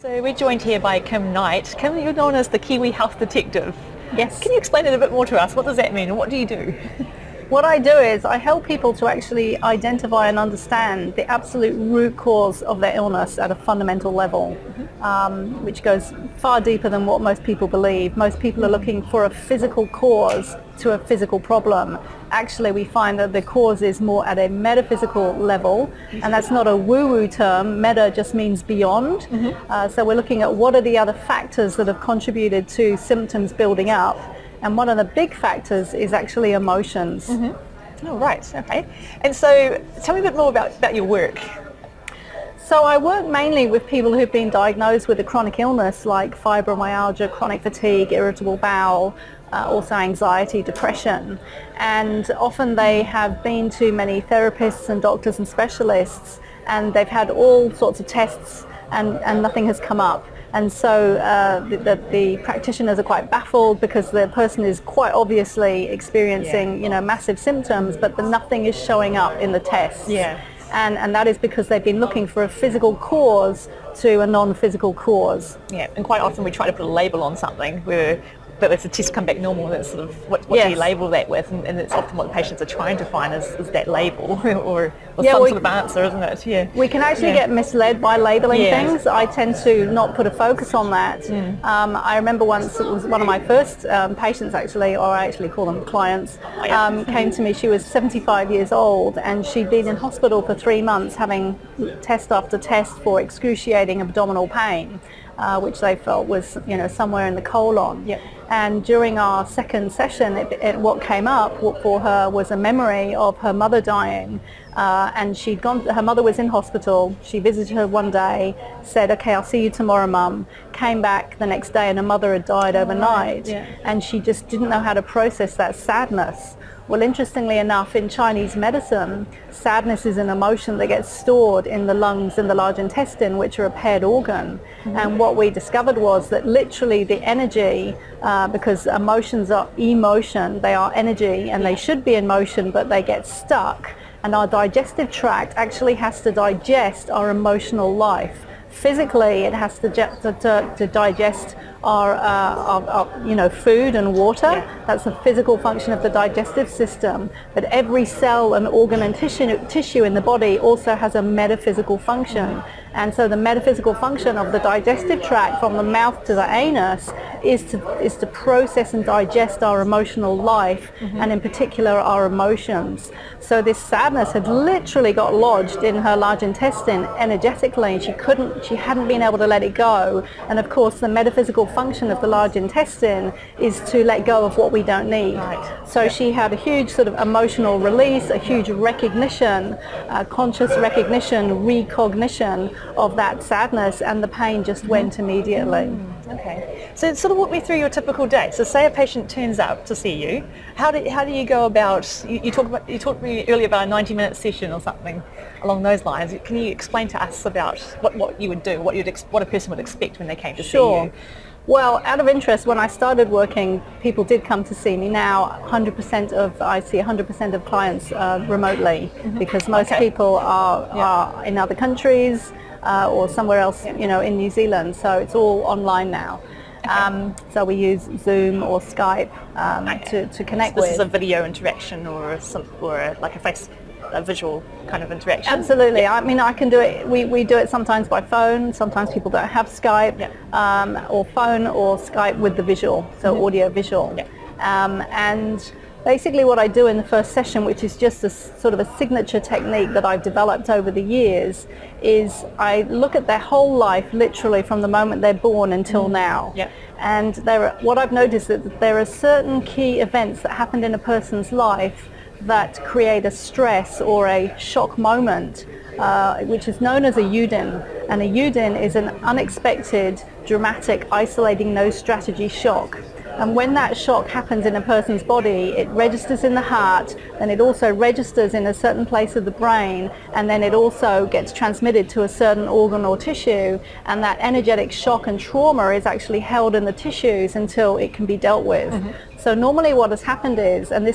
So we're joined here by Kim Knight. Kim, you're known as the Kiwi Health Detective. Yes. Can you explain it a bit more to us? What does that mean and what do you do? What I do is I help people to actually identify and understand the absolute root cause of their illness at a fundamental level, which goes far deeper than what most people believe. Most people are looking for a physical cause to a physical problem. Actually, we find that the cause is more at a metaphysical level, and that's not a woo-woo term. Meta just means beyond. So we're looking at what are the other factors that have contributed to symptoms building up. And one of the big factors is actually emotions. Oh, right, okay. And so tell me a bit more about your work. So I work mainly with people who've been diagnosed with a chronic illness like fibromyalgia, chronic fatigue, irritable bowel, also anxiety, depression. And often they have been to many therapists and doctors and specialists, and they've had all sorts of tests and nothing has come up. And so the practitioners are quite baffled because the person is quite obviously experiencing, massive symptoms, but nothing is showing up in the tests. And that is because they've been looking for a physical cause to a non-physical cause. Yeah, and quite often we try to put a label on something but if the tests come back normal, that's sort of what do you label that with? And it's often what the patients are trying to find is that label or some sort of answer, isn't it? Yeah. We can actually get misled by labeling things. I tend to not put a focus on that. I remember once, it was one of my first patients actually, or I actually call them clients, came to me. She was 75 years old and she'd been in hospital for 3 months having test after test for excruciating abdominal pain. Which they felt was, somewhere in the colon. And during our second session, what came up for her was a memory of her mother dying. And her mother was in hospital. She visited her one day, said, "Okay, I'll see you tomorrow, Mum." Came back the next day and her mother had died overnight. And she just didn't know how to process that sadness. Well, interestingly enough, in Chinese medicine, sadness is an emotion that gets stored in the lungs and the large intestine, which are a paired organ. And what we discovered was that literally the energy, because emotions are emotion, they are energy and they should be in motion, but they get stuck. And our digestive tract actually has to digest our emotional life. Physically, it has to digest our food and water. That's a physical function of the digestive system. But every cell and organ and tissue in the body also has a metaphysical function. And so the metaphysical function of the digestive tract from the mouth to the anus is to process and digest our emotional life, and in particular our emotions. So this sadness had literally got lodged in her large intestine energetically. She hadn't been able to let it go. And of course the metaphysical function of the large intestine is to let go of what we don't need. So she had a huge sort of emotional release, a huge recognition, conscious recognition, recognition of that sadness, and the pain just went immediately. Okay, so sort of walk me through your typical day. So say a patient turns up to see you, how do you go about, you talked to me earlier about a 90-minute session or something along those lines. Can you explain to us about what you would do, what a person would expect when they came to see you? Well, out of interest, when I started working, people did come to see me. Now, I see 100% of clients remotely, because most people are in other countries or somewhere else, in New Zealand. So it's all online now. So we use Zoom or Skype to connect with. This is a video interaction or like a visual kind of interaction? Absolutely. I mean, I can do it. We do it sometimes by phone. Sometimes people don't have Skype, or phone or Skype with the visual, so audio visual. And basically what I do in the first session, which is just a sort of a signature technique that I've developed over the years, is I look at their whole life literally from the moment they're born until now. And what I've noticed is that there are certain key events that happened in a person's life that create a stress or a shock moment, which is known as a yudin. And a yudin is an unexpected, dramatic, isolating no strategy shock. And when that shock happens in a person's body, it registers in the heart, and it also registers in a certain place of the brain, and then it also gets transmitted to a certain organ or tissue, and that energetic shock and trauma is actually held in the tissues until it can be dealt with. So normally what has happened is, and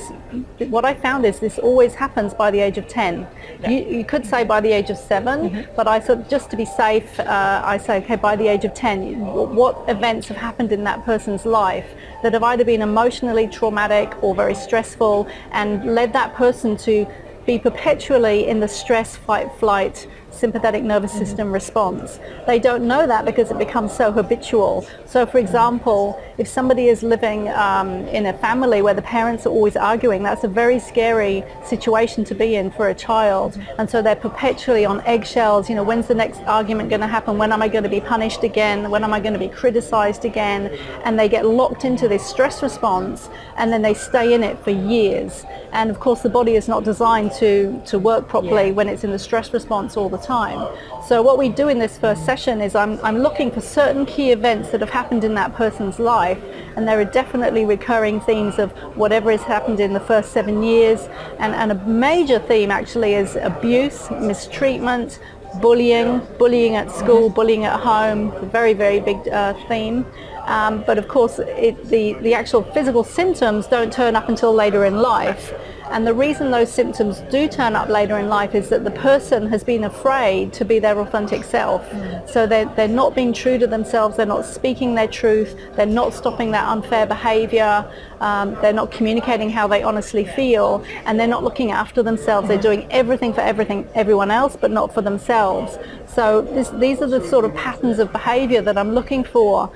what I found is this always happens by the age of 10. You could say by the age of 7, but I thought just to be safe, I say, okay, by the age of 10, what events have happened in that person's life that have either been emotionally traumatic or very stressful and led that person to be perpetually in the stress, fight, flight, sympathetic nervous system response. They don't know that because it becomes so habitual. So for example, if somebody is living in a family where the parents are always arguing, that's a very scary situation to be in for a child. And so they're perpetually on eggshells, you know, when's the next argument going to happen? When am I going to be punished again? When am I going to be criticized again? And they get locked into this stress response, and then they stay in it for years. And of course the body is not designed to work properly when it's in the stress response all the time. So what we do in this first session is I'm looking for certain key events that have happened in that person's life, and there are definitely recurring themes of whatever has happened in the first 7 years, and a major theme actually is abuse, mistreatment, bullying at school, bullying at home, a very, very big theme. But of course the actual physical symptoms don't turn up until later in life. And the reason those symptoms do turn up later in life is that the person has been afraid to be their authentic self. So they're not being true to themselves, they're not speaking their truth, they're not stopping that unfair behavior, they're not communicating how they honestly feel, and they're not looking after themselves. They're doing everything for everyone else, but not for themselves. So these are the sort of patterns of behavior that I'm looking for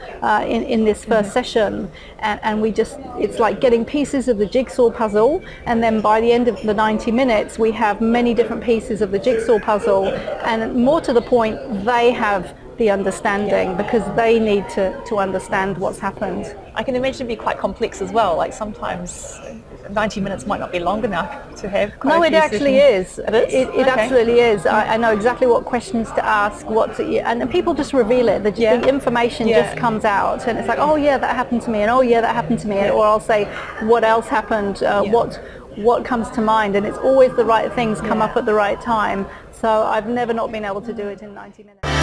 in this first session. And it's like getting pieces of the jigsaw puzzle, and then by the end of the 90 minutes we have many different pieces of the jigsaw puzzle, and more to the point, they have the understanding because they need to understand what's happened. I can imagine it'd be quite complex as well, like sometimes 90 minutes might not be long enough to have quite No, a it few actually sessions. is. It is? It Okay. absolutely is. I know exactly what questions to ask, and people just reveal it. The information just comes out, and it's like, oh yeah, that happened to me, and oh yeah, that happened to me, or I'll say, what else happened? What comes to mind? And it's always the right things come up at the right time. So I've never not been able to do it in 90 minutes.